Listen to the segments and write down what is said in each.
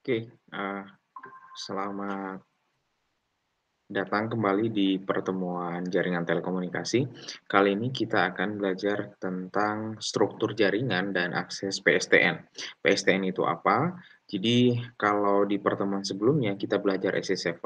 Oke, selamat datang kembali di pertemuan jaringan telekomunikasi. Kali ini kita akan belajar tentang struktur jaringan dan akses PSTN. PSTN itu apa? Jadi kalau di pertemuan sebelumnya kita belajar SS7,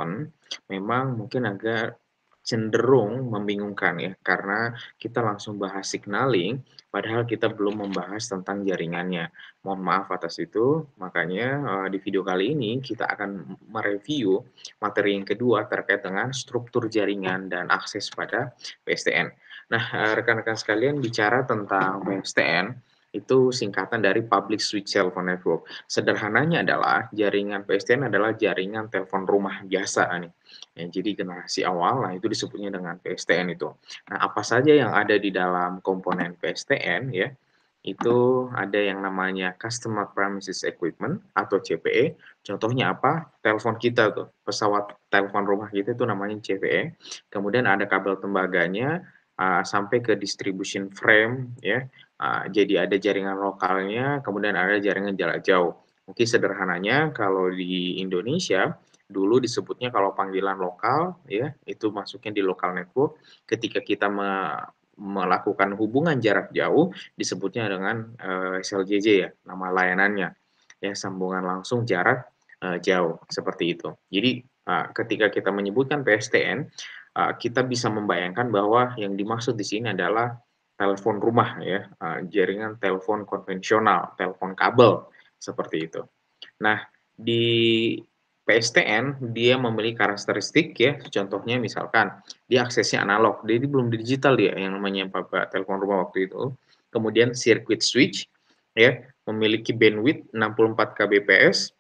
memang mungkin agak cenderung membingungkan ya, karena kita langsung bahas signaling, padahal kita belum membahas tentang jaringannya. Mohon maaf atas itu, makanya di video kali ini kita akan mereview materi yang kedua terkait dengan struktur jaringan dan akses pada PSTN. Nah, rekan-rekan sekalian, bicara tentang PSTN, itu singkatan dari Public Switch Telephone Network. Sederhananya adalah jaringan PSTN adalah jaringan telepon rumah biasa nih. Ya, jadi generasi awal, nah itu disebutnya dengan PSTN itu. Nah, apa saja yang ada di dalam komponen PSTN ya? Itu ada yang namanya Customer Premises Equipment atau CPE. Contohnya apa? Telepon kita tuh, pesawat telepon rumah kita itu namanya CPE. Kemudian ada kabel tembaganya, sampai ke distribution frame ya, jadi ada jaringan lokalnya, kemudian ada jaringan jarak jauh. Mungkin sederhananya kalau di Indonesia, dulu disebutnya kalau panggilan lokal ya, itu masuknya di local network. Ketika kita melakukan hubungan jarak jauh, disebutnya dengan, SLJJ ya, nama layanannya, ya sambungan langsung jarak, jauh, seperti itu. Jadi, ketika kita menyebutkan PSTN, kita bisa membayangkan bahwa yang dimaksud di sini adalah telepon rumah ya, jaringan telepon konvensional, telepon kabel, seperti itu. Nah, di PSTN dia memiliki karakteristik ya, contohnya misalkan dia aksesnya analog, jadi belum digital dia yang namanya telepon rumah waktu itu. Kemudian circuit switch ya, memiliki bandwidth 64 kbps,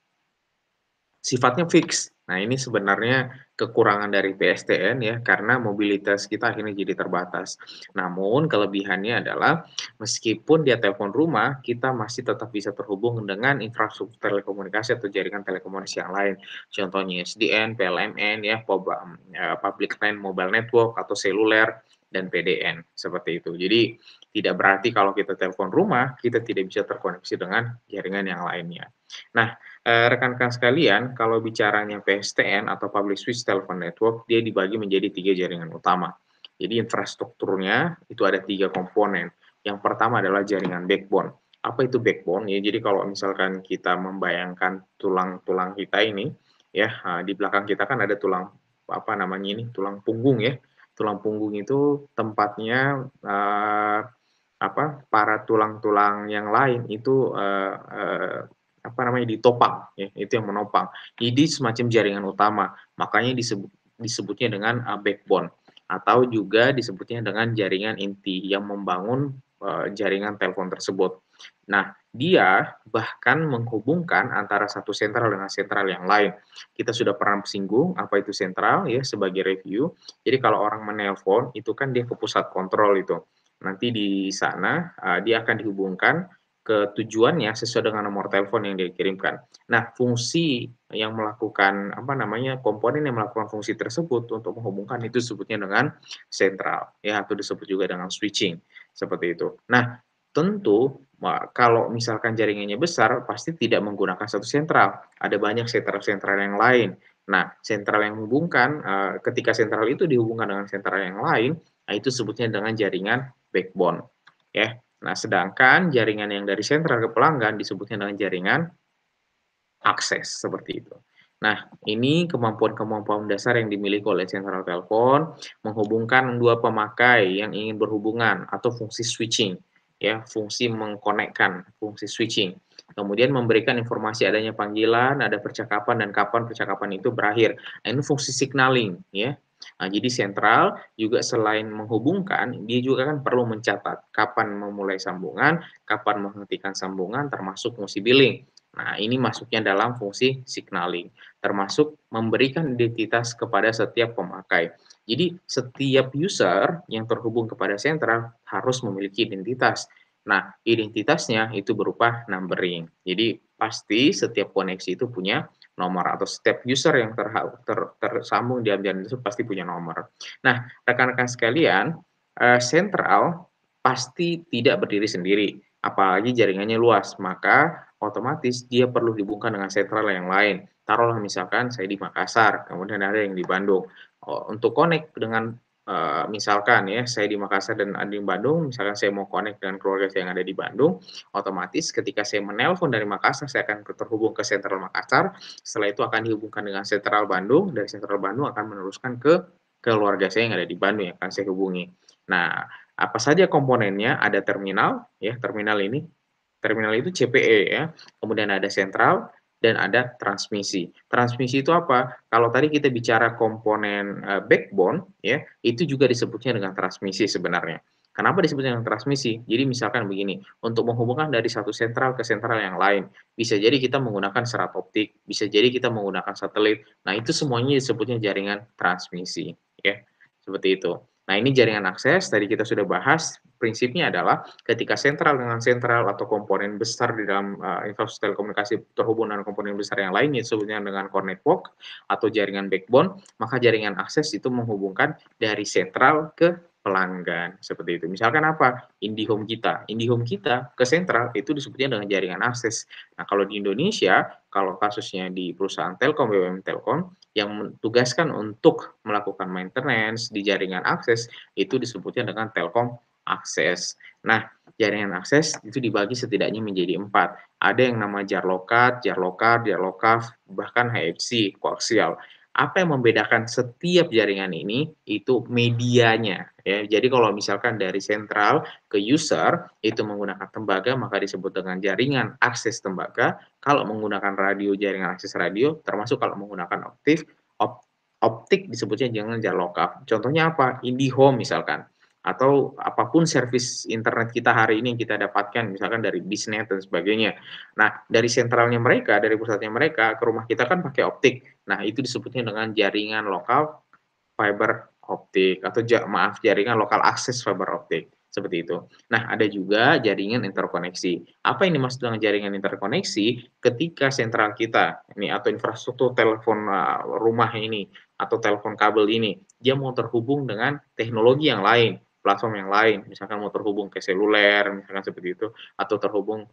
sifatnya fix. Nah, ini sebenarnya kekurangan dari PSTN ya, karena mobilitas kita akhirnya jadi terbatas. Namun kelebihannya adalah meskipun dia telepon rumah, kita masih tetap bisa terhubung dengan infrastruktur telekomunikasi atau jaringan telekomunikasi yang lain. Contohnya SDN, PLMN ya, Public Line Mobile Network atau seluler dan PDN, seperti itu. Jadi tidak berarti kalau kita telepon rumah, kita tidak bisa terkoneksi dengan jaringan yang lainnya. Nah, rekan-rekan sekalian, kalau bicaranya PSTN atau Public Switch Telephone Network, dia dibagi menjadi 3 jaringan utama. Jadi infrastrukturnya itu ada 3 komponen. Yang pertama adalah jaringan backbone. Apa itu backbone? Ya, jadi kalau misalkan kita membayangkan tulang-tulang kita ini, ya, di belakang kita kan ada tulang, apa namanya ini, tulang punggung ya. Tulang punggung itu tempatnya, para tulang-tulang yang lain itu, apa namanya, ditopang ya, itu yang menopang. Jadi semacam jaringan utama, makanya disebutnya dengan, backbone atau juga disebutnya dengan jaringan inti yang membangun, jaringan telepon tersebut. Nah, dia bahkan menghubungkan antara satu sentral dengan sentral yang lain. Kita sudah pernah singgung apa itu sentral ya, sebagai review. Jadi kalau orang menelpon itu kan dia ke pusat kontrol itu. Nanti di sana, dia akan dihubungkan ke tujuannya sesuai dengan nomor telepon yang dia kirimkan. Nah, fungsi yang melakukan, apa namanya, komponen yang melakukan fungsi tersebut untuk menghubungkan itu disebutnya dengan sentral, ya, atau disebut juga dengan switching, seperti itu. Nah, tentu kalau misalkan jaringannya besar, pasti tidak menggunakan satu sentral, ada banyak sentral-sentral yang lain. Nah, sentral yang menghubungkan, ketika sentral itu dihubungkan dengan sentral yang lain, nah itu sebutnya dengan jaringan backbone, ya. Nah, sedangkan jaringan yang dari sentral ke pelanggan disebutnya dengan jaringan akses, seperti itu. Nah, ini kemampuan-kemampuan dasar yang dimiliki oleh sentral telepon menghubungkan dua pemakai yang ingin berhubungan atau fungsi switching, ya, fungsi mengkonekkan, fungsi switching. Kemudian memberikan informasi adanya panggilan, ada percakapan dan kapan percakapan itu berakhir. Nah, ini fungsi signaling, ya. Nah, jadi sentral juga selain menghubungkan, dia juga kan perlu mencatat kapan memulai sambungan, kapan menghentikan sambungan, termasuk fungsi billing. Nah, ini masuknya dalam fungsi signaling, termasuk memberikan identitas kepada setiap pemakai. Jadi, setiap user yang terhubung kepada sentral harus memiliki identitas. Nah, identitasnya itu berupa numbering. Jadi, pasti setiap koneksi itu punya nomor atau setiap user yang tersambung di jaringan itu pasti punya nomor. Nah, rekan-rekan sekalian, sentral pasti tidak berdiri sendiri, apalagi jaringannya luas, maka otomatis dia perlu dihubungkan dengan sentral yang lain. Taruhlah misalkan saya di Makassar, kemudian ada yang di Bandung. Untuk connect dengan, misalkan ya, saya di Makassar dan ada di Bandung, misalkan saya mau connect dengan keluarga saya yang ada di Bandung, otomatis ketika saya menelpon dari Makassar, saya akan terhubung ke sentral Makassar, setelah itu akan dihubungkan dengan sentral Bandung, dari sentral Bandung akan meneruskan ke keluarga saya yang ada di Bandung yang akan saya hubungi. Nah, apa saja komponennya? Ada terminal, ya, terminal ini. Terminal itu CPE ya, kemudian ada sentral dan ada transmisi. Transmisi itu apa? Kalau tadi kita bicara komponen, backbone ya, itu juga disebutnya dengan transmisi sebenarnya. Kenapa disebutnya dengan transmisi? Jadi misalkan begini, untuk menghubungkan dari satu sentral ke sentral yang lain, bisa jadi kita menggunakan serat optik, bisa jadi kita menggunakan satelit. Nah, itu semuanya disebutnya jaringan transmisi ya, seperti itu. Nah, ini jaringan akses tadi kita sudah bahas, prinsipnya adalah ketika sentral dengan sentral atau komponen besar di dalam, infrastruktur telekomunikasi terhubung dengan komponen besar yang lain disebutnya dengan core network atau jaringan backbone, maka jaringan akses itu menghubungkan dari sentral ke pelanggan, seperti itu. Misalkan apa, IndiHome kita ke sentral itu disebutnya dengan jaringan akses. Nah, kalau di Indonesia, kalau kasusnya di perusahaan telkom, BUMN Telkom, yang tugaskan untuk melakukan maintenance di jaringan akses, itu disebutnya dengan Telkom Akses. Nah, jaringan akses itu dibagi setidaknya menjadi 4. Ada yang nama Jarlokat, Jarlokar, Jarlokaf, bahkan HFC, koaksial. Apa yang membedakan setiap jaringan ini? Itu medianya, ya. Jadi kalau misalkan dari sentral ke user itu menggunakan tembaga, maka disebut dengan jaringan akses tembaga. Kalau menggunakan radio, jaringan akses radio, termasuk kalau menggunakan optik disebutnya dengan Jarlokaf. Contohnya apa? IndiHome misalkan atau apapun servis internet kita hari ini yang kita dapatkan misalkan dari Bisnet dan sebagainya. Nah, dari sentralnya mereka, dari pusatnya mereka ke rumah kita kan pakai optik. Nah, itu disebutnya dengan jaringan lokal fiber optik atau maaf jaringan lokal akses fiber optik, seperti itu. Nah, ada juga jaringan interkoneksi. Apa yang dimaksud dengan jaringan interkoneksi? Ketika sentral kita ini atau infrastruktur telepon, rumah ini atau telepon kabel ini, dia mau terhubung dengan teknologi yang lain, platform yang lain, misalkan mau terhubung ke seluler, misalkan seperti itu, atau terhubung,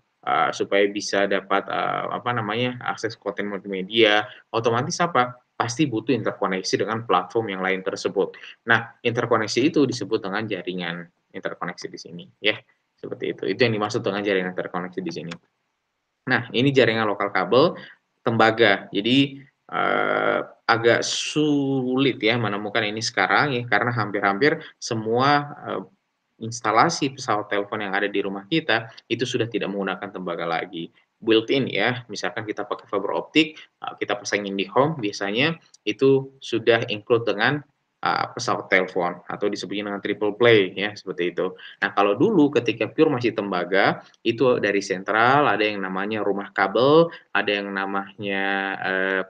supaya bisa dapat, apa namanya, akses konten multimedia, otomatis apa? Pasti butuh interkoneksi dengan platform yang lain tersebut. Nah, interkoneksi itu disebut dengan jaringan interkoneksi di sini, ya, seperti itu. Itu yang dimaksud dengan jaringan interkoneksi di sini. Nah, ini jaringan lokal kabel tembaga. Jadi, agak sulit ya menemukan ini sekarang ya, karena hampir-hampir semua, instalasi pesawat telepon yang ada di rumah kita, itu sudah tidak menggunakan tembaga lagi. Built-in ya, misalkan kita pakai fiber optik, kita pasangin di home, biasanya itu sudah include dengan, pesawat telepon atau disebutnya dengan triple play ya, seperti itu. Nah, kalau dulu ketika pure masih tembaga, itu dari sentral, ada yang namanya rumah kabel, ada yang namanya,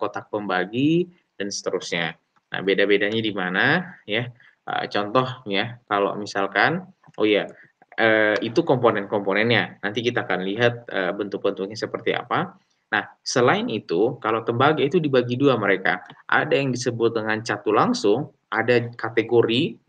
kotak pembagi, dan seterusnya. Nah, beda-bedanya di mana ya, contoh ya, kalau misalkan oh iya, itu komponen-komponennya, nanti kita akan lihat, bentuk-bentuknya seperti apa. Nah, selain itu, kalau tembaga itu dibagi 2 mereka, ada yang disebut dengan catu langsung, ada kategori,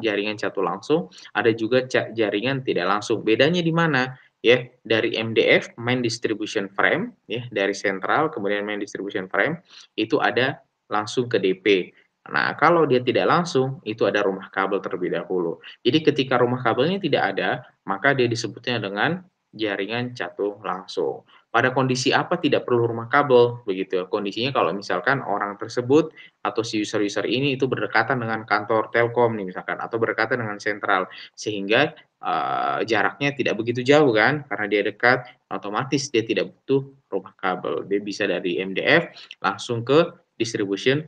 jaringan catu langsung, ada juga jaringan tidak langsung. Bedanya di mana? Ya, dari MDF, Main Distribution Frame, ya, dari sentral kemudian Main Distribution Frame, itu ada langsung ke DP. Nah, kalau dia tidak langsung, itu ada rumah kabel terlebih dahulu. Jadi ketika rumah kabelnya tidak ada, maka dia disebutnya dengan jaringan catu langsung. Pada kondisi apa tidak perlu rumah kabel? Begitu. Kondisinya kalau misalkan orang tersebut atau si user-user ini itu berdekatan dengan kantor Telkom nih misalkan atau berdekatan dengan sentral sehingga, jaraknya tidak begitu jauh kan, karena dia dekat, otomatis dia tidak butuh rumah kabel. Dia bisa dari MDF langsung ke distribution.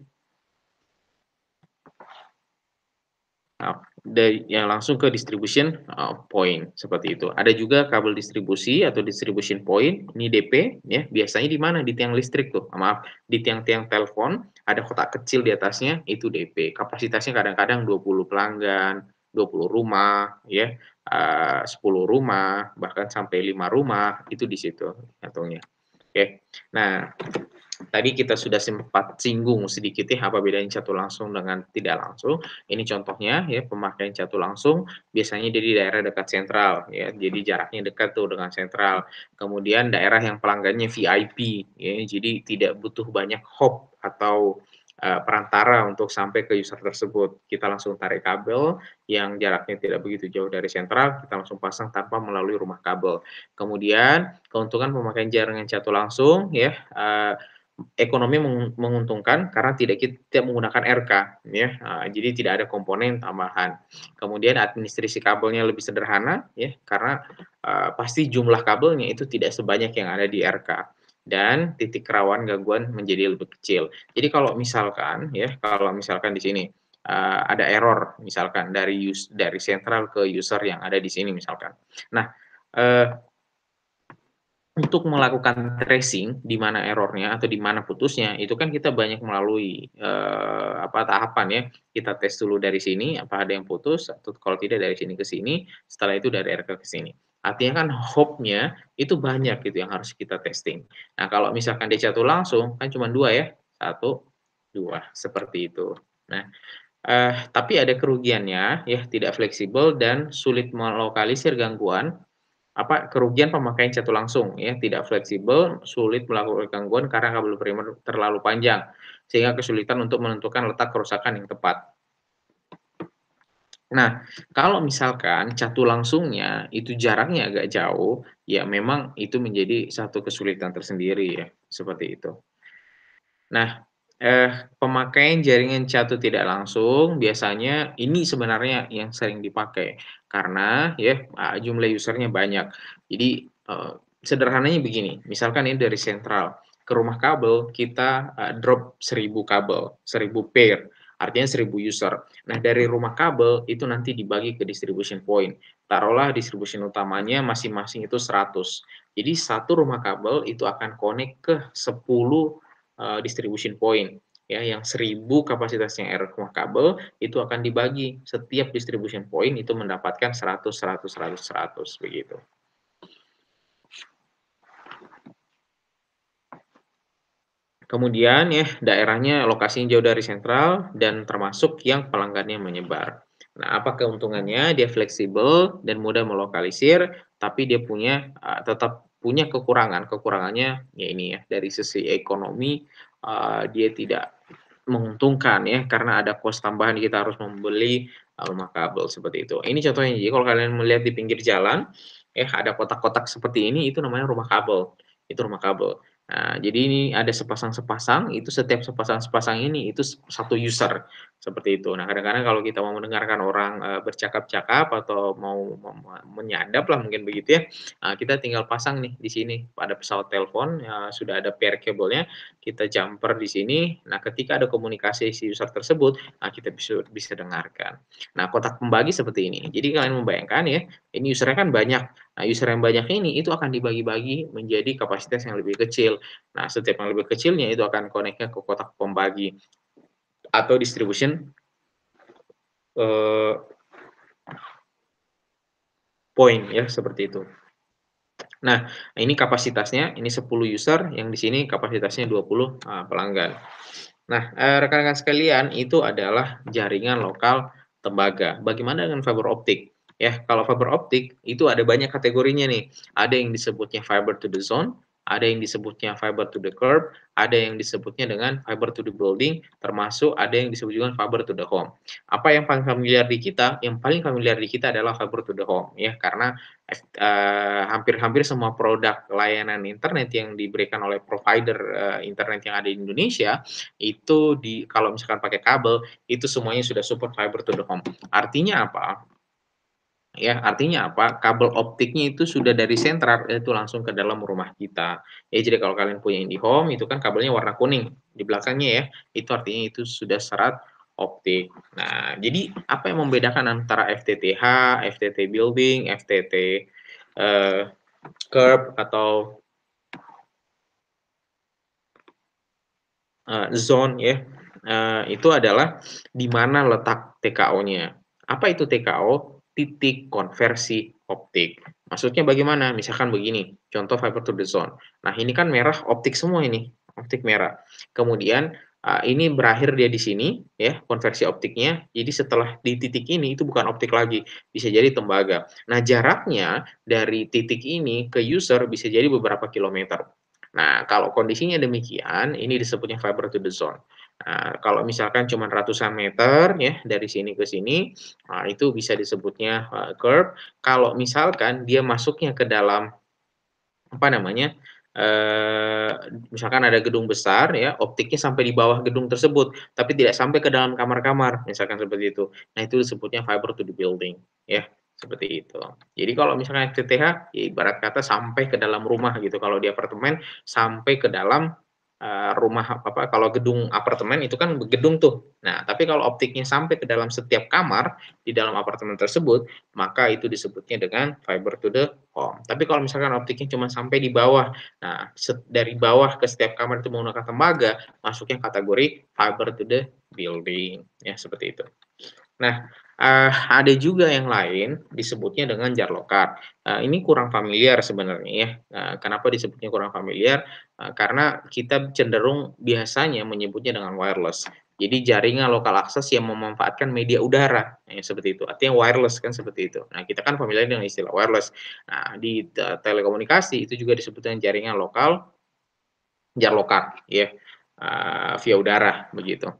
Yang langsung ke distribution, point, seperti itu. Ada juga kabel distribusi atau distribution point, ini DP ya, biasanya di mana? Di tiang listrik tuh, maaf, di tiang-tiang telepon, ada kotak kecil di atasnya, itu DP. Kapasitasnya kadang-kadang 20 pelanggan, 20 rumah ya, 10 rumah, bahkan sampai 5 rumah, itu di situ ngitungnya. Oke. Nah, tadi kita sudah sempat singgung sedikit ya, apa bedanya catu langsung dengan tidak langsung. Ini contohnya ya, pemakaian catu langsung biasanya dia di daerah dekat sentral ya, jadi jaraknya dekat tuh dengan sentral. Kemudian daerah yang pelanggannya VIP ya, jadi tidak butuh banyak hop atau, perantara untuk sampai ke user tersebut. Kita langsung tarik kabel yang jaraknya tidak begitu jauh dari sentral, kita langsung pasang tanpa melalui rumah kabel. Kemudian keuntungan pemakaian jaringan catu langsung ya, ekonomi menguntungkan karena tidak menggunakan RK ya, jadi tidak ada komponen tambahan. Kemudian administrasi kabelnya lebih sederhana ya, karena, pasti jumlah kabelnya itu tidak sebanyak yang ada di RK dan titik rawan gangguan menjadi lebih kecil. Jadi kalau misalkan di sini, ada error misalkan dari sentral ke user yang ada di sini misalkan. Nah, eee untuk melakukan tracing di mana error-nya atau di mana putusnya, itu kan kita banyak melalui, tahapan ya. Kita tes dulu dari sini, apa ada yang putus, atau kalau tidak dari sini ke sini, setelah itu dari RK ke sini. Artinya kan hop-nya itu banyak gitu yang harus kita testing. Nah, kalau misalkan dia satu langsung, kan cuma 2 ya, satu 2 seperti itu. Nah, tapi ada kerugiannya ya, tidak fleksibel dan sulit melokalisir gangguan kerugian pemakaian catu langsung ya, tidak fleksibel, sulit melakukan gangguan karena kabel primer terlalu panjang, sehingga kesulitan untuk menentukan letak kerusakan yang tepat. Nah, kalau misalkan catu langsungnya itu jaraknya agak jauh, ya memang itu menjadi satu kesulitan tersendiri ya, seperti itu. Nah, pemakaian jaringan catu tidak langsung biasanya ini sebenarnya yang sering dipakai karena ya, jumlah usernya banyak. Jadi, sederhananya begini, misalkan ini dari sentral ke rumah kabel kita, drop 1.000 kabel, 1.000 pair, artinya 1.000 user. Nah, dari rumah kabel itu nanti dibagi ke distribution point. Taruhlah distribution utamanya masing-masing itu 100. Jadi satu rumah kabel itu akan connect ke 10 distribution point ya, yang 1.000 kapasitasnya rumah kabel itu akan dibagi, setiap distribution point itu mendapatkan 100 100 100 100 begitu. Kemudian ya, daerahnya lokasinya jauh dari sentral dan termasuk yang pelanggannya menyebar. Nah, apa keuntungannya? Dia fleksibel dan mudah melokalisir, tapi dia tetap punya kekurangan. Kekurangannya ya ini ya, dari sisi ekonomi, dia tidak menguntungkan ya, karena ada kos tambahan kita harus membeli, rumah kabel seperti itu. Ini contohnya, jadi kalau kalian melihat di pinggir jalan, ya ada kotak-kotak seperti ini, itu namanya rumah kabel, itu rumah kabel. Nah, jadi ini ada sepasang-sepasang, itu setiap sepasang-sepasang ini itu satu user, seperti itu. Nah, kadang-kadang kalau kita mau mendengarkan orang, bercakap-cakap atau mau menyadap lah mungkin begitu ya, kita tinggal pasang nih di sini pada pesawat telepon, sudah ada pair kabelnya, kita jumper di sini. Nah, ketika ada komunikasi si user tersebut, kita bisa bisa dengarkan. Nah, kotak pembagi seperti ini. Jadi kalian membayangkan ya, ini usernya kan banyak. Nah, user yang banyak ini itu akan dibagi-bagi menjadi kapasitas yang lebih kecil. Nah, setiap yang lebih kecilnya itu akan connect-nya ke kotak pembagi atau distribution, eee, point ya, seperti itu. Nah, ini kapasitasnya, ini 10 user, yang di sini kapasitasnya 20, pelanggan. Nah, rekan-rekan sekalian, itu adalah jaringan lokal tembaga. Bagaimana dengan fiber optik? Ya, kalau fiber optik itu ada banyak kategorinya nih. Ada yang disebutnya fiber to the zone, ada yang disebutnya fiber to the curb, ada yang disebutnya dengan fiber to the building, termasuk ada yang disebut juga fiber to the home. Apa yang paling familiar di kita? Yang paling familiar di kita adalah fiber to the home ya, karena hampir-hampir semua produk layanan internet yang diberikan oleh provider, internet yang ada di Indonesia, itu kalau misalkan pakai kabel, itu semuanya sudah support fiber to the home. Artinya apa? Ya, artinya apa? Kabel optiknya itu sudah dari sentral itu langsung ke dalam rumah kita. Ya, jadi kalau kalian punya IndiHome itu kan kabelnya warna kuning di belakangnya ya, itu artinya itu sudah serat optik. Nah, jadi apa yang membedakan antara FTTH, FTT building, FTT, eee, curb atau, zone ya, itu adalah di mana letak TKO-nya. Apa itu TKO? Titik konversi optik. Maksudnya bagaimana? Misalkan begini, contoh fiber to the zone. Nah, ini kan merah optik semua ini, optik merah. Kemudian, ini berakhir dia di sini ya, konversi optiknya. Jadi setelah di titik ini itu bukan optik lagi, bisa jadi tembaga. Nah, jaraknya dari titik ini ke user bisa jadi beberapa kilometer. Nah, kalau kondisinya demikian, ini disebutnya fiber to the zone. Nah, kalau misalkan cuma ratusan meter ya, dari sini ke sini, itu bisa disebutnya, curve. Kalau misalkan dia masuknya ke dalam apa namanya, eee, misalkan ada gedung besar ya, optiknya sampai di bawah gedung tersebut, tapi tidak sampai ke dalam kamar-kamar, misalkan seperti itu. Nah, itu disebutnya fiber to the building, ya, seperti itu. Jadi kalau misalnya FTTH, ya ibarat kata sampai ke dalam rumah gitu, kalau di apartemen sampai ke dalam, rumah apa, kalau gedung apartemen itu kan gedung tuh. Nah, tapi kalau optiknya sampai ke dalam setiap kamar di dalam apartemen tersebut, maka itu disebutnya dengan fiber to the home. Tapi kalau misalkan optiknya cuma sampai di bawah, nah dari bawah ke setiap kamar itu menggunakan tembaga, masuknya kategori fiber to the building, ya seperti itu. Nah, ada juga yang lain disebutnya dengan jar lokar. Ini kurang familiar sebenarnya ya, kenapa disebutnya kurang familiar, karena kita cenderung biasanya menyebutnya dengan wireless. Jadi jaringan lokal akses yang memanfaatkan media udara, ya seperti itu. Artinya wireless kan seperti itu. Nah, kita kan familiar dengan istilah wireless. Nah, di telekomunikasi itu juga disebut dengan jaringan lokal, jar lokar ya, via udara begitu.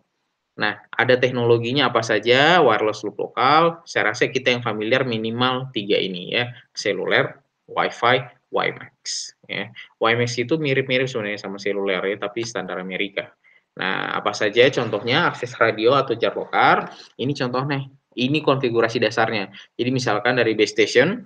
Nah, ada teknologinya apa saja, wireless loop lokal, saya rasa kita yang familiar minimal 3 ini ya, seluler, WiFi, WiMAX ya. WiMAX itu mirip-mirip sebenarnya sama seluler ya, tapi standar Amerika. Nah, apa saja contohnya akses radio atau jar lokar, ini contohnya, ini konfigurasi dasarnya. Jadi misalkan dari base station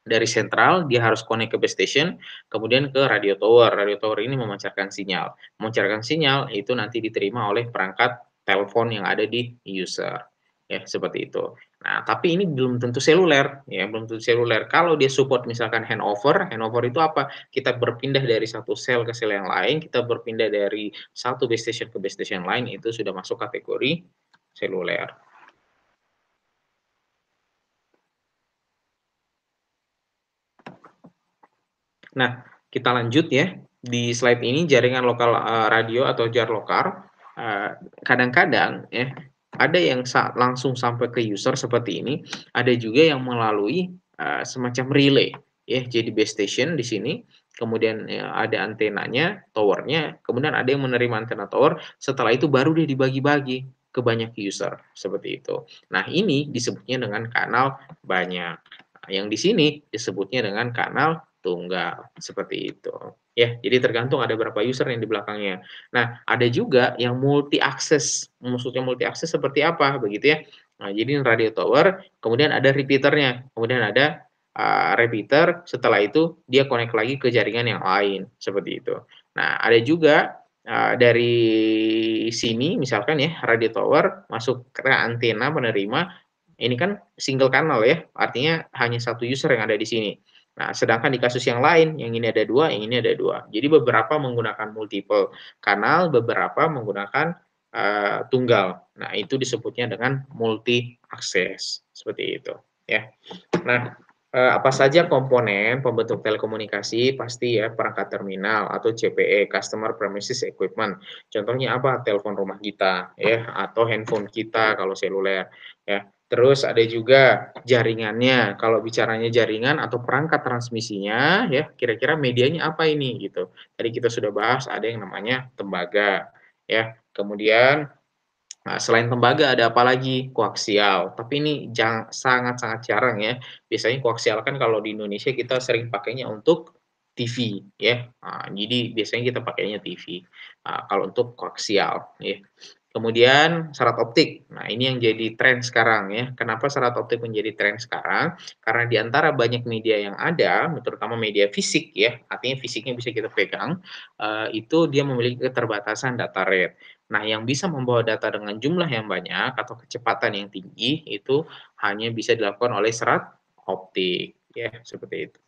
dari sentral dia harus connect ke base station, kemudian ke radio tower. Radio tower ini memancarkan sinyal. Memancarkan sinyal itu nanti diterima oleh perangkat telepon yang ada di user. Ya, seperti itu. Nah, tapi ini belum tentu seluler, ya, belum tentu seluler. Kalau dia support misalkan handover, handover itu apa? Kita berpindah dari satu sel ke sel yang lain, kita berpindah dari satu base station ke base station lain, itu sudah masuk kategori seluler. Nah, kita lanjut ya. Di slide ini jaringan lokal, radio atau jar lokar, kadang-kadang ya, ada yang langsung sampai ke user seperti ini, ada juga yang melalui, semacam relay ya. Jadi base station di sini, kemudian, ada antenanya, tower-nya, kemudian ada yang menerima antena tower, setelah itu baru dia dibagi-bagi ke banyak user, seperti itu. Nah, ini disebutnya dengan kanal banyak. Nah, yang di sini disebutnya dengan kanal tunggal, seperti itu. Ya, jadi tergantung ada berapa user yang di belakangnya. Nah, ada juga yang multi akses. Maksudnya multi akses seperti apa, begitu ya. Nah, jadi radio tower, kemudian ada repeater-nya, kemudian ada, repeater, setelah itu dia connect lagi ke jaringan yang lain, seperti itu. Nah, ada juga, dari sini misalkan ya, radio tower masuk ke antena penerima, ini kan single kanal ya, artinya hanya satu user yang ada di sini. Nah, sedangkan di kasus yang lain, yang ini ada 2, yang ini ada 2. Jadi beberapa menggunakan multiple kanal, beberapa menggunakan, tunggal. Nah, itu disebutnya dengan multi akses, seperti itu, ya. Nah, apa saja komponen pembentuk telekomunikasi? Pasti ya perangkat terminal atau CPE, Customer Premises Equipment. Contohnya apa? Telepon rumah kita ya, atau handphone kita kalau seluler ya. Terus ada juga jaringannya, kalau bicaranya jaringan atau perangkat transmisinya ya, kira-kira medianya apa ini gitu. Tadi kita sudah bahas ada yang namanya tembaga ya. Kemudian selain tembaga ada apa lagi? Koaksial, tapi ini sangat-sangat jarang ya. Biasanya koaksial kan kalau di Indonesia kita sering pakainya untuk TV ya, jadi biasanya kita pakainya TV, kalau untuk koaksial ya. Kemudian serat optik. Nah, ini yang jadi tren sekarang ya. Kenapa serat optik menjadi tren sekarang? Karena di antara banyak media yang ada, terutama media fisik ya, artinya fisiknya bisa kita pegang, itu dia memiliki keterbatasan data rate. Nah, yang bisa membawa data dengan jumlah yang banyak atau kecepatan yang tinggi itu hanya bisa dilakukan oleh serat optik, ya, seperti itu.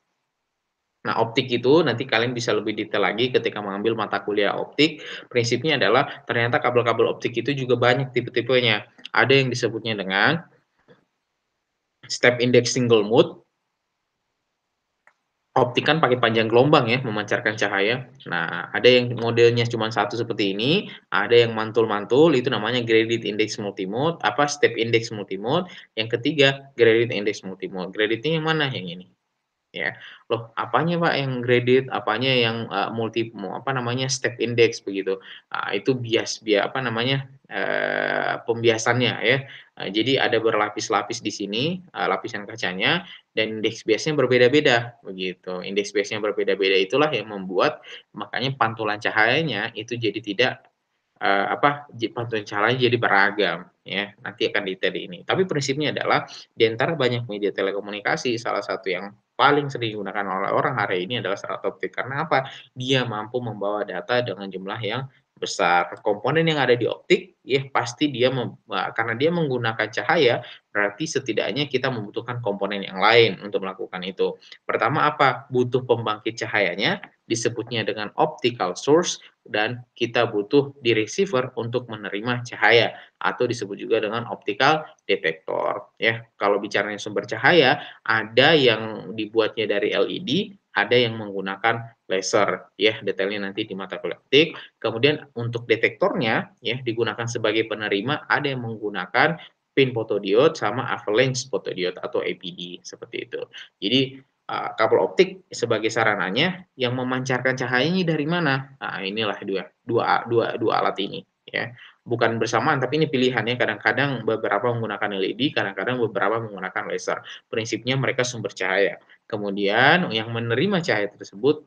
Nah, optik itu nanti kalian bisa lebih detail lagi ketika mengambil mata kuliah optik. Prinsipnya adalah ternyata kabel-kabel optik itu juga banyak tipe-tipenya. Ada yang disebutnya dengan step index single mode, Optik kan pakai panjang gelombang ya, memancarkan cahaya. Nah, ada yang modelnya cuma satu seperti ini, ada yang mantul-mantul, itu namanya gradient index multimode, step index multimode, yang ketiga gradient index multimode. Gradient yang mana? Yang ini. Ya. Loh, apanya Pak yang graded, apanya yang, step index begitu. Itu pembiasannya ya. Jadi ada berlapis-lapis di sini, lapisan kacanya dan indeks biasnya berbeda-beda begitu. Indeks biasnya berbeda-beda itulah yang membuat makanya pantulan cahayanya itu jadi tidak pantulan cahayanya jadi beragam ya, nanti akan detail di ini. Tapi prinsipnya adalah di antara banyak media telekomunikasi, salah satu yang paling sering digunakan oleh orang hari ini adalah serat optik. Karena apa? Dia mampu membawa data dengan jumlah yang besar. Komponen yang ada di optik, ya pasti karena dia menggunakan cahaya, berarti setidaknya kita membutuhkan komponen yang lain untuk melakukan itu. Pertama apa? Butuh pembangkit cahayanya, disebutnya dengan optical source, dan kita butuh di receiver untuk menerima cahaya atau disebut juga dengan optical detector ya. Kalau bicaranya sumber cahaya, ada yang dibuatnya dari LED, ada yang menggunakan laser ya, detailnya nanti di mata kuliah optik. Kemudian untuk detektornya ya digunakan sebagai penerima, ada yang menggunakan pin photodiode sama avalanche photodiode atau APD seperti itu. Jadi kabel optik sebagai sarananya yang memancarkan cahayanya dari mana? Nah, inilah dua dua dua dua alat ini ya. Bukan bersamaan tapi ini pilihan ya, kadang-kadang beberapa menggunakan LED, kadang-kadang beberapa menggunakan laser. Prinsipnya mereka sumber cahaya. Kemudian yang menerima cahaya tersebut,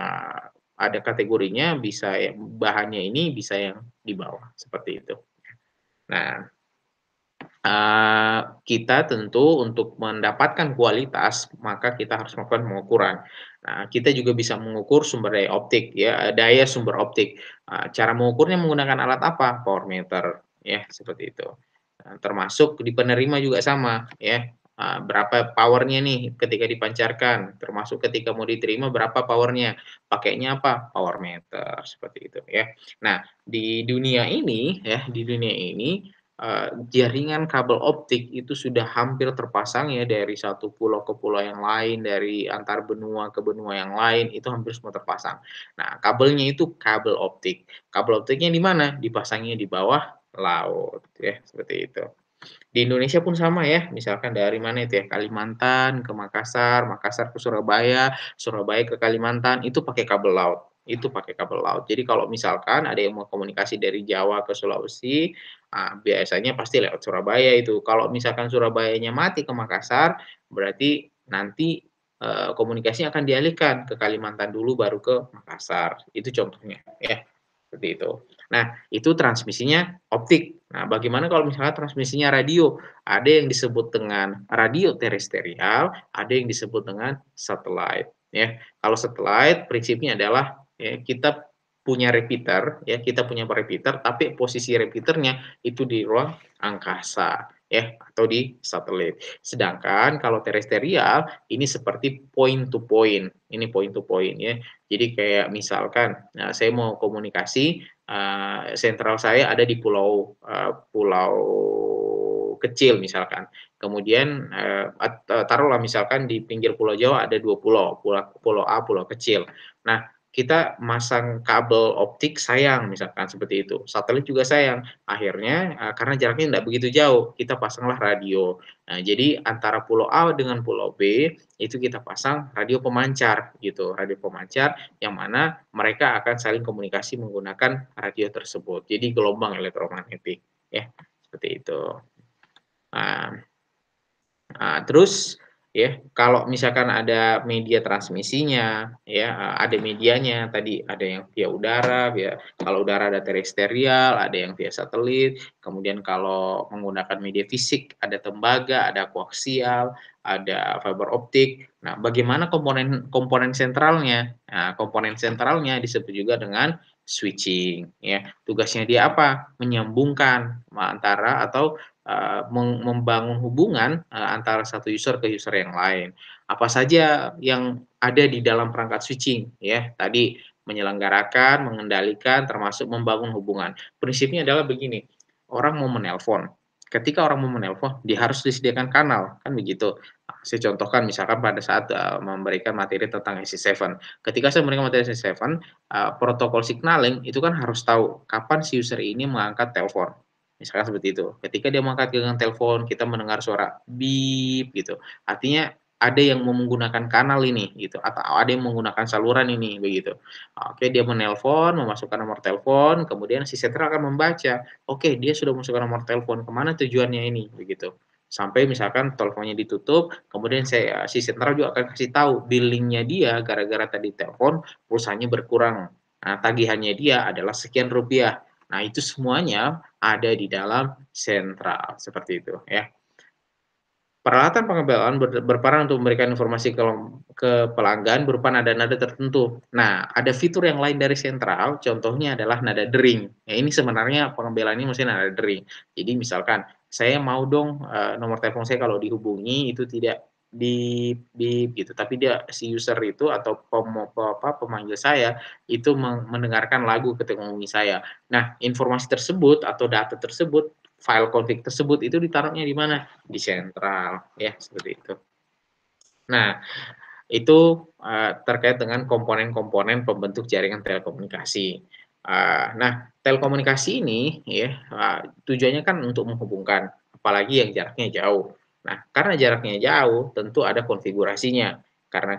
eee, ada kategorinya bisa bahannya ini bisa yang di bawah, seperti itu. Nah, kita tentu untuk mendapatkan kualitas, maka kita harus melakukan pengukuran. Nah, kita juga bisa mengukur sumber daya optik ya, daya sumber optik. Cara mengukurnya menggunakan alat apa? Power meter ya, seperti itu. Termasuk di penerima juga sama ya, berapa power-nya nih ketika dipancarkan, termasuk ketika mau diterima berapa power-nya, pakainya apa? Power meter, seperti itu ya. Nah, di dunia ini jaringan kabel optik itu sudah hampir terpasang ya dari satu pulau ke pulau yang lain, dari antar benua ke benua yang lain, itu hampir semua terpasang. Nah, kabelnya itu kabel optik. Kabel optiknya di mana? Dipasangnya di bawah laut, ya, seperti itu. Di Indonesia pun sama ya, misalkan dari mana itu ya, Kalimantan ke Makassar, Makassar ke Surabaya, Surabaya ke Kalimantan, itu pakai kabel laut. Jadi kalau misalkan ada yang mau komunikasi dari Jawa ke Sulawesi, biasanya pasti lewat Surabaya itu. Kalau misalkan Surabayanya mati ke Makassar, berarti nanti, komunikasinya akan dialihkan ke Kalimantan dulu baru ke Makassar, itu contohnya ya, seperti itu. Nah, itu transmisinya optik. Nah, bagaimana kalau misalnya transmisinya radio? Ada yang disebut dengan radio terestrial, ada yang disebut dengan satelit, ya. Kalau satelit prinsipnya adalah, ya, kita punya repeater, ya, kita punya repeater, tapi posisi repeaternya itu di ruang angkasa, ya, atau di satelit. Sedangkan kalau terestrial, ini seperti point to point, ini point to point, ya. Jadi kayak misalkan, saya mau komunikasi, sentral saya ada di pulau kecil misalkan. Kemudian, taruhlah misalkan di pinggir Pulau Jawa ada 2 pulau, pulau A, pulau kecil. Nah, kita masang kabel optik sayang misalkan seperti itu, satelit juga sayang. Akhirnya, karena jaraknya tidak begitu jauh, kita pasanglah radio. Nah, jadi antara pulau A dengan pulau B, itu kita pasang radio pemancar gitu, radio pemancar yang mana mereka akan saling komunikasi menggunakan radio tersebut. Jadi gelombang elektromagnetik ya, seperti itu. Nah, terus ya, kalau misalkan ada media transmisinya ya, ada medianya tadi ada yang via udara, kalau udara ada terestrial, ada yang via satelit, kemudian kalau menggunakan media fisik ada tembaga, ada koaksial, ada fiber optik. Nah, bagaimana komponen komponen sentralnya? Nah, komponen sentralnya disebut juga dengan switching ya. Tugasnya dia apa? Menyambungkan antara atau membangun hubungan, antara satu user ke user yang lain. Apa saja yang ada di dalam perangkat switching ya, tadi menyelenggarakan, mengendalikan, termasuk membangun hubungan. Prinsipnya adalah begini, orang mau menelpon, ketika orang mau menelpon, dia harus disediakan kanal, kan begitu. Saya contohkan misalkan pada saat, memberikan materi tentang AC7. Ketika saya memberikan materi AC7, protokol signaling itu kan harus tahu kapan si user ini mengangkat telepon, misalkan seperti itu. Ketika dia mengangkat genggam telepon, kita mendengar suara "beep" gitu, artinya ada yang mau menggunakan kanal ini gitu, atau ada yang menggunakan saluran ini, begitu. Oke, dia menelpon, memasukkan nomor telepon, kemudian si sentral akan membaca, oke, dia sudah masukkan nomor telepon, kemana tujuannya ini, begitu. Sampai misalkan teleponnya ditutup, kemudian si sentral juga akan kasih tahu billing-nya dia gara-gara tadi telepon pulsanya berkurang. Nah, tagihannya dia adalah sekian rupiah. Nah, itu semuanya ada di dalam sentral, seperti itu ya. Peralatan pengembalaan berperan untuk memberikan informasi ke pelanggan berupa nada-nada tertentu. Nah, ada fitur yang lain dari sentral, contohnya adalah nada dering. Ya, ini sebenarnya pengembelaan ini mesti nada dering. Jadi misalkan, "Saya mau dong, nomor telepon saya kalau dihubungi itu tidak beep gitu, tapi dia si user itu atau pemanggil saya itu mendengarkan lagu ketika menghubungi saya." Nah, informasi tersebut atau data tersebut, file config tersebut itu ditaruhnya di mana? Di sentral, ya seperti itu. Nah, itu, terkait dengan komponen-komponen pembentuk jaringan telekomunikasi. Nah, telekomunikasi ini ya, tujuannya kan untuk menghubungkan, apalagi yang jaraknya jauh. Nah, karena jaraknya jauh, tentu ada konfigurasinya. Karena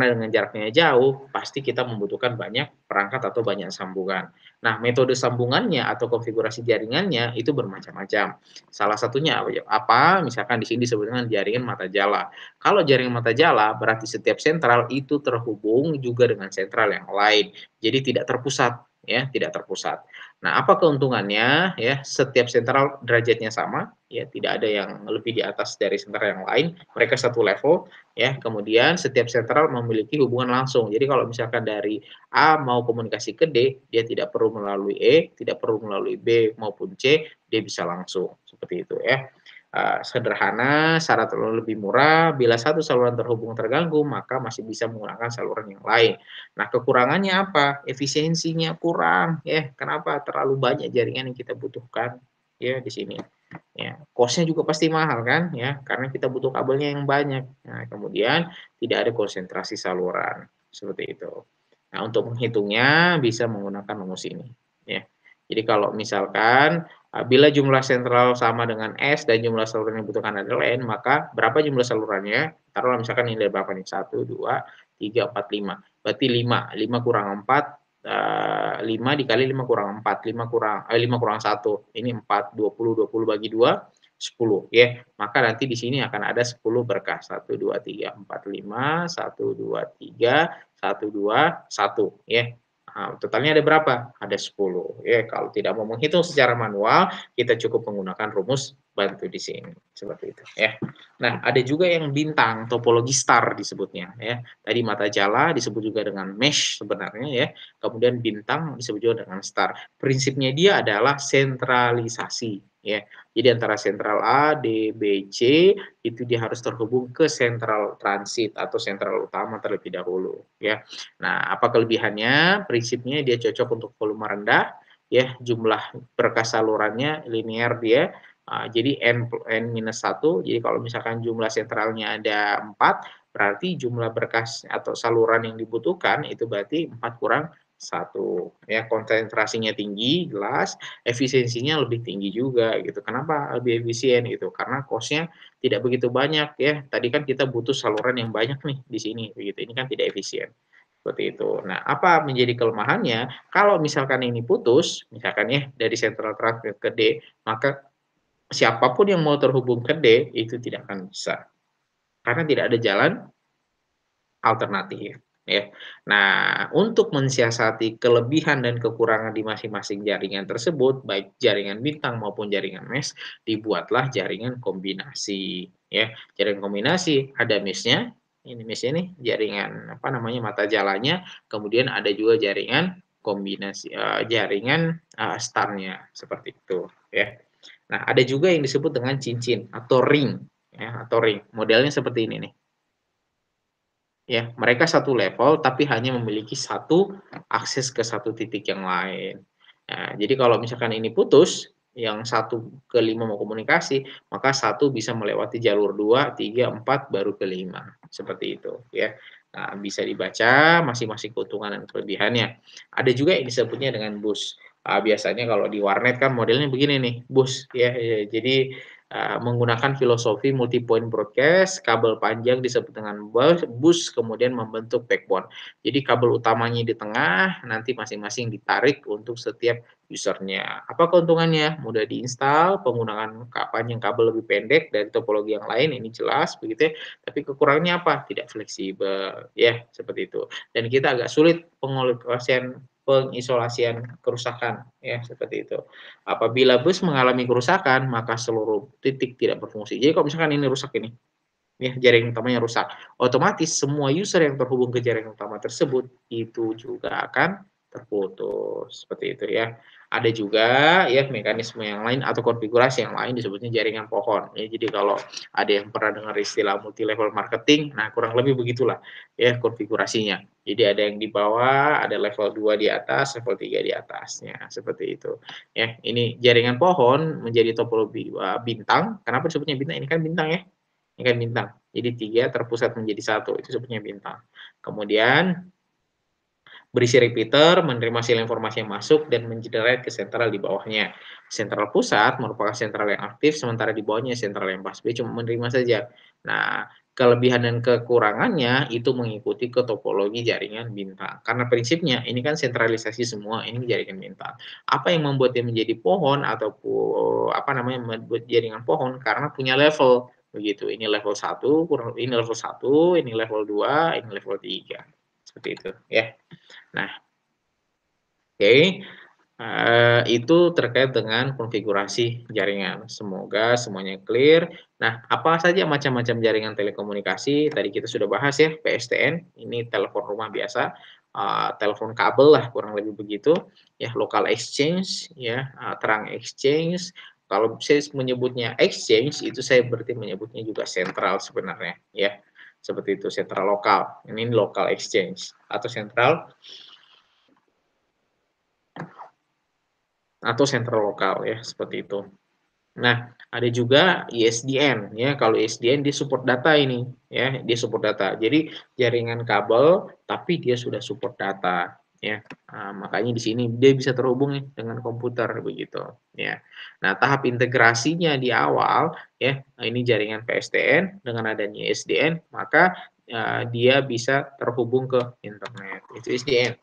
dengan jaraknya jauh, pasti kita membutuhkan banyak perangkat atau banyak sambungan. Nah, metode sambungannya atau konfigurasi jaringannya itu bermacam-macam. Salah satunya apa? Misalkan di sini disebut dengan jaringan mata jala. Kalau jaringan mata jala, berarti setiap sentral itu terhubung juga dengan sentral yang lain. Jadi tidak terpusat, ya, tidak terpusat. Nah, apa keuntungannya? Ya, setiap sentral derajatnya sama, ya, tidak ada yang lebih di atas dari sentral yang lain. Mereka satu level, ya. Kemudian setiap sentral memiliki hubungan langsung. Jadi kalau misalkan dari A mau komunikasi ke D, dia tidak perlu melalui E, tidak perlu melalui B maupun C, dia bisa langsung seperti itu, ya. Sederhana, syarat lebih murah, bila satu saluran terhubung terganggu, maka masih bisa menggunakan saluran yang lain. Nah, kekurangannya apa? Efisiensinya kurang, ya. Kenapa? Terlalu banyak jaringan yang kita butuhkan, ya, di sini. Ya, cost-nya juga pasti mahal kan, ya, karena kita butuh kabelnya yang banyak. Nah, kemudian tidak ada konsentrasi saluran, seperti itu. Nah, untuk menghitungnya bisa menggunakan rumus ini, ya. Jadi kalau misalkan, bila jumlah sentral sama dengan S dan jumlah saluran yang dibutuhkan adalah N, maka berapa jumlah salurannya? Taruhlah misalkan ini ada berapa nih, 1, 2, 3, 4, 5. Berarti 5, 5 kurang 4, 5 dikali 5 kurang 4, 5 kurang 1, ini 4, 20 bagi 2, 10 ya. Maka nanti di sini akan ada 10 berkah, 1, 2, 3, 4, 5, 1, 2, 3, 1, 2, 1 ya. Totalnya ada berapa? Ada 10 ya. Kalau tidak mau menghitung secara manual, kita cukup menggunakan rumus bantu di sini, seperti itu ya. Nah, ada juga yang bintang, topologi star disebutnya ya. Tadi mata jala disebut juga dengan mesh sebenarnya ya, kemudian bintang disebut juga dengan star. Prinsipnya dia adalah sentralisasi ya. Jadi antara sentral A, D, B, C itu dia harus terhubung ke sentral transit atau sentral utama terlebih dahulu ya. Nah, apa kelebihannya? Prinsipnya dia cocok untuk volume rendah ya, jumlah berkas salurannya linear dia, jadi N-1, jadi kalau misalkan jumlah sentralnya ada 4, berarti jumlah berkas atau saluran yang dibutuhkan itu berarti 4 kurang 1 ya, konsentrasinya tinggi jelas, efisiensinya lebih tinggi juga gitu. Kenapa lebih efisien gitu? Karena cost-nya tidak begitu banyak ya. Tadi kan kita butuh saluran yang banyak nih di sini begitu, ini kan tidak efisien. Seperti itu. Nah, apa menjadi kelemahannya? Kalau misalkan ini putus, misalkan ya dari sentral traffic ke D, maka siapapun yang mau terhubung ke D, itu tidak akan bisa. Karena tidak ada jalan alternatif, ya. Nah, untuk mensiasati kelebihan dan kekurangan di masing-masing jaringan tersebut, baik jaringan bintang maupun jaringan mesh, dibuatlah jaringan kombinasi, ya. Jaringan kombinasi ada mesh-nya, ini mesh-nya nih, jaringan apa namanya, mata jalannya, kemudian ada juga jaringan kombinasi jaringan, star-nya, seperti itu, ya. Nah, ada juga yang disebut dengan cincin atau ring, ya, atau ring. Modelnya seperti ini nih. Ya, mereka satu level tapi hanya memiliki satu akses ke satu titik yang lain. Nah, jadi kalau misalkan ini putus, yang satu ke 5 mau komunikasi, maka satu bisa melewati jalur 2, 3, 4, baru ke 5, seperti itu ya. Nah, bisa dibaca masing-masing keuntungan dan kelebihannya. Ada juga yang disebutnya dengan bus. Biasanya kalau di warnet kan modelnya begini nih, bus ya, jadi, menggunakan filosofi multi point broadcast, kabel panjang disebut dengan bus, kemudian membentuk backbone. Jadi kabel utamanya di tengah, nanti masing-masing ditarik untuk setiap usernya. Apa keuntungannya? Mudah diinstal, penggunaan panjang kabel lebih pendek dari topologi yang lain, ini jelas begitu ya. Tapi kekurangannya apa? Tidak fleksibel, ya seperti itu. Dan kita agak sulit pengisolasian kerusakan, ya seperti itu. Apabila bus mengalami kerusakan, maka seluruh titik tidak berfungsi. Jadi kalau misalkan ini rusak ini, ya jaringan utamanya rusak, otomatis semua user yang terhubung ke jaringan utama tersebut itu juga akan terputus, seperti itu ya. Ada juga ya mekanisme yang lain atau konfigurasi yang lain disebutnya jaringan pohon. Ya, jadi kalau ada yang pernah dengar istilah multi level marketing, nah kurang lebih begitulah ya konfigurasinya. Jadi ada yang di bawah, ada level 2 di atas, level 3 di atasnya, seperti itu. Ya, ini jaringan pohon menjadi topologi bintang. Kenapa disebutnya bintang? Ini kan bintang ya. Ini kan bintang. Jadi 3 terpusat menjadi satu, itu sebutnya bintang. Kemudian berisi repeater, menerima sinyal informasi yang masuk dan mengenerate ke sentral di bawahnya. Sentral pusat merupakan sentral yang aktif, sementara di bawahnya sentral yang pasif, cuma menerima saja. Nah, kelebihan dan kekurangannya itu mengikuti ke topologi jaringan bintang. Karena prinsipnya ini kan sentralisasi semua, ini jaringan bintang. Apa yang membuat dia menjadi pohon ataupun apa namanya membuat jaringan pohon karena punya level begitu. Ini level 1, ini level 1, ini level 2, ini level 3. Seperti itu ya. Nah, oke, itu terkait dengan konfigurasi jaringan. Semoga semuanya clear. Nah, apa saja macam-macam jaringan telekomunikasi, tadi kita sudah bahas ya, PSTN, ini telepon rumah biasa, telepon kabel lah kurang lebih begitu, ya, local exchange ya, terang exchange. Kalau saya menyebutnya exchange, itu saya berarti menyebutnya juga sentral sebenarnya, ya. Seperti itu, sentral lokal. Ini local exchange atau sentral atau sentral lokal ya, seperti itu. Nah, ada juga ISDN ya, kalau ISDN dia support data ini ya, dia support data. Jadi jaringan kabel tapi dia sudah support data ya. Makanya di sini dia bisa terhubung nih dengan komputer begitu ya. Nah, tahap integrasinya di awal ya, ini jaringan PSTN dengan adanya ISDN, maka dia bisa terhubung ke internet. Itu ISDN.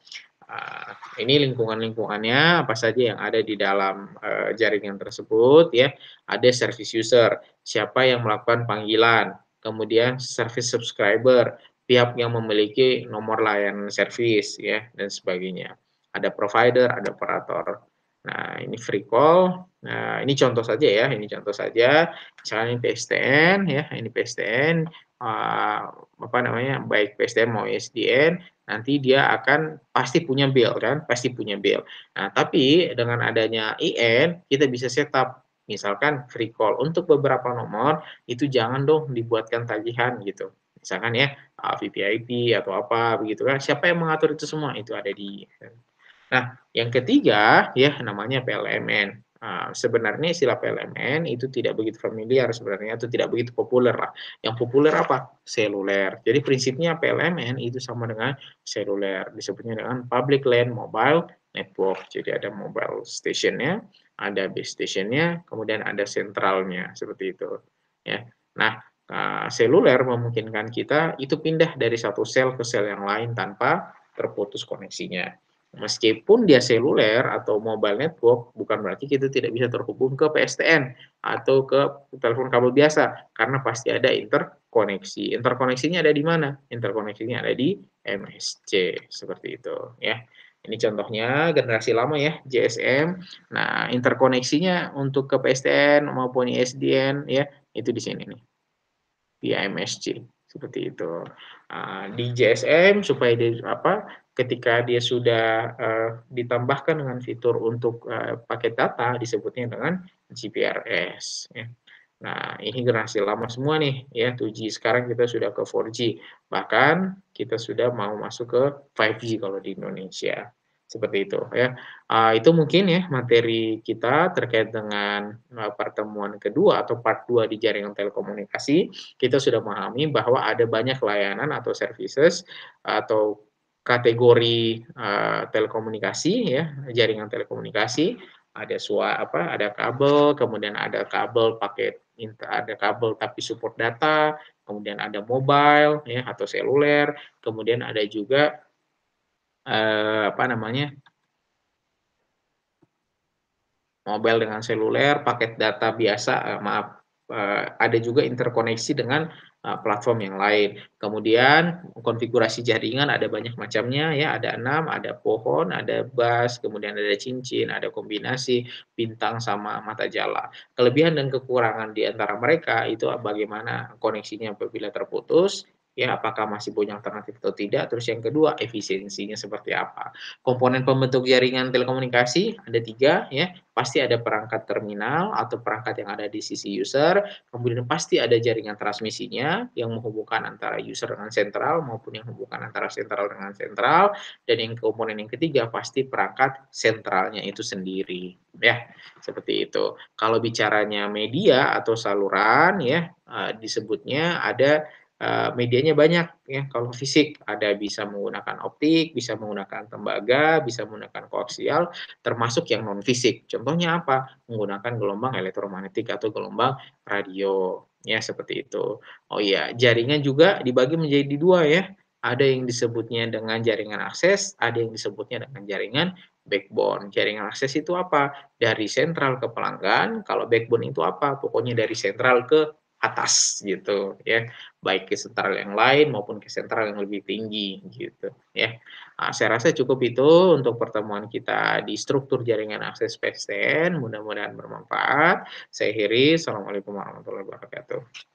Ini lingkungan-lingkungannya apa saja yang ada di dalam, jaringan tersebut ya. Ada service user, siapa yang melakukan panggilan, kemudian service subscriber, pihak yang memiliki nomor layanan service ya, dan sebagainya. Ada provider, ada operator. Nah, ini free call, nah ini contoh saja ya, ini contoh saja. Misalnya ini PSTN ya, ini PSTN, apa namanya, baik PSTN mau ISDN, nanti dia akan pasti punya bill kan, pasti punya bill. Nah, tapi dengan adanya IN, kita bisa setup, misalkan free call untuk beberapa nomor, itu jangan dong dibuatkan tagihan gitu. Misalkan ya, VVIP atau apa begitu kan, siapa yang mengatur itu semua? Itu ada di Nah, yang ketiga ya namanya PLMN. Sebenarnya istilah PLMN itu tidak begitu familiar sebenarnya atau tidak begitu populer lah. Yang populer apa? Seluler. Jadi prinsipnya PLMN itu sama dengan seluler. Disebutnya dengan Public Land Mobile Network. Jadi ada mobile stationnya, ada base stationnya, kemudian ada sentralnya seperti itu. Ya. Nah, seluler memungkinkan kita itu pindah dari satu sel ke sel yang lain tanpa terputus koneksinya. Meskipun dia seluler atau mobile network, bukan berarti kita tidak bisa terhubung ke PSTN atau ke telepon kabel biasa, karena pasti ada interkoneksi. Interkoneksinya ada di mana? Interkoneksinya ada di MSC, seperti itu ya. Ini contohnya generasi lama ya, GSM. Nah, interkoneksinya untuk ke PSTN maupun ISDN ya, itu di sini nih via MSC seperti itu. Di GSM supaya dia apa, ketika dia sudah, ditambahkan dengan fitur untuk, paket data disebutnya dengan GPRS ya. Nah, ini generasi lama semua nih ya 2G, sekarang kita sudah ke 4G, bahkan kita sudah mau masuk ke 5G kalau di Indonesia. seperti itu ya. Itu mungkin ya materi kita terkait dengan, pertemuan kedua atau part 2 di jaringan telekomunikasi. Kita sudah memahami bahwa ada banyak layanan atau services atau kategori, telekomunikasi ya, jaringan telekomunikasi, ada kabel, kemudian ada kabel pakai ada kabel tapi support data, kemudian ada mobile ya atau seluler, kemudian ada juga, apa namanya, mobile dengan seluler, paket data biasa, ada juga interkoneksi dengan, platform yang lain. Kemudian konfigurasi jaringan ada banyak macamnya ya, ada 6, ada pohon, ada bus, kemudian ada cincin, ada kombinasi, bintang, sama mata jala. Kelebihan dan kekurangan di antara mereka itu bagaimana koneksinya apabila terputus, ya apakah masih punya alternatif atau tidak, terus yang kedua efisiensinya seperti apa. Komponen pembentuk jaringan telekomunikasi ada 3 ya, pasti ada perangkat terminal atau perangkat yang ada di sisi user, kemudian pasti ada jaringan transmisinya yang menghubungkan antara user dengan sentral maupun yang menghubungkan antara sentral dengan sentral, dan yang komponen yang ketiga pasti perangkat sentralnya itu sendiri, ya, seperti itu. Kalau bicaranya media atau saluran ya, disebutnya ada, medianya banyak ya, kalau fisik ada bisa menggunakan optik, bisa menggunakan tembaga, bisa menggunakan koaksial, termasuk yang non fisik. Contohnya apa? Menggunakan gelombang elektromagnetik atau gelombang radio, ya seperti itu. Oh iya, jaringan juga dibagi menjadi 2 ya. Ada yang disebutnya dengan jaringan akses, ada yang disebutnya dengan jaringan backbone. Jaringan akses itu apa? Dari sentral ke pelanggan, kalau backbone itu apa? Pokoknya dari sentral ke atas gitu ya, baik ke sentral yang lain maupun ke sentral yang lebih tinggi gitu ya. Saya rasa cukup itu untuk pertemuan kita di struktur jaringan akses PSTN, mudah-mudahan bermanfaat. Saya akhiri, assalamualaikum warahmatullahi wabarakatuh.